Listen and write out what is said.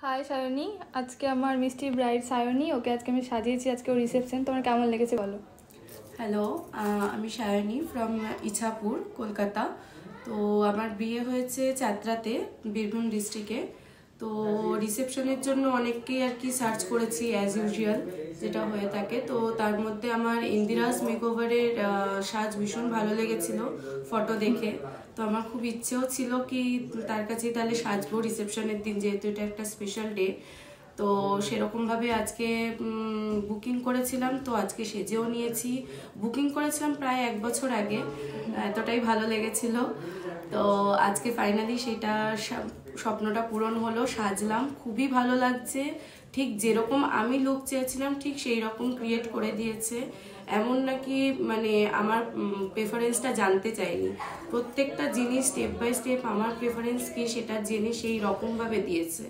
High Sayani, আজকে আমার মিষ্টি ব্রাইড সায়নী, ওকে আজকে আমি সাজিয়েছি, আজকে ওর রিসেপশন। তোমার কেমন লেগেছে বলো। হ্যালো, আমি সায়নী ফ্রম ইছাপুর, কলকাতা। তো আমার বিয়ে হয়েছে চাতরাতে, বীরভূম ডিস্ট্রিক্টে। তো রিসেপশনের জন্য অনেককেই আর কি সার্চ করেছি অ্যাজ ইউজুয়াল, যেটা হয়ে থাকে। তো তার মধ্যে আমার ইন্দিরাজ মেকওভারের সাজ ভীষণ ভালো লেগেছিল ফটো দেখে। তো আমার খুব ইচ্ছেও ছিল কি তার কাছেই তাহলে সাজবো রিসেপশনের দিন, যেহেতু এটা একটা স্পেশাল ডে। তো সেরকমভাবে আজকে বুকিং করেছিলাম, তো আজকে সেজেও নিয়েছি। বুকিং করেছিলাম প্রায় 1 বছর আগে, এতটাই ভালো লেগেছিল। তো আজকে ফাইনালি সেটা স্বপ্নটা পূরণ হলো, সাজলাম, খুবই ভালো লাগছে। ঠিক যেরকম আমি লুক চেয়েছিলাম ঠিক সেই রকম ক্রিয়েট করে দিয়েছে। এমন নাকি মানে আমার প্রেফারেন্সটা জানতে চাইনি, প্রত্যেকটা জিনিস স্টেপ বাই স্টেপ আমার প্রেফারেন্স কি সেটা জেনে সেই রকমভাবে দিয়েছে।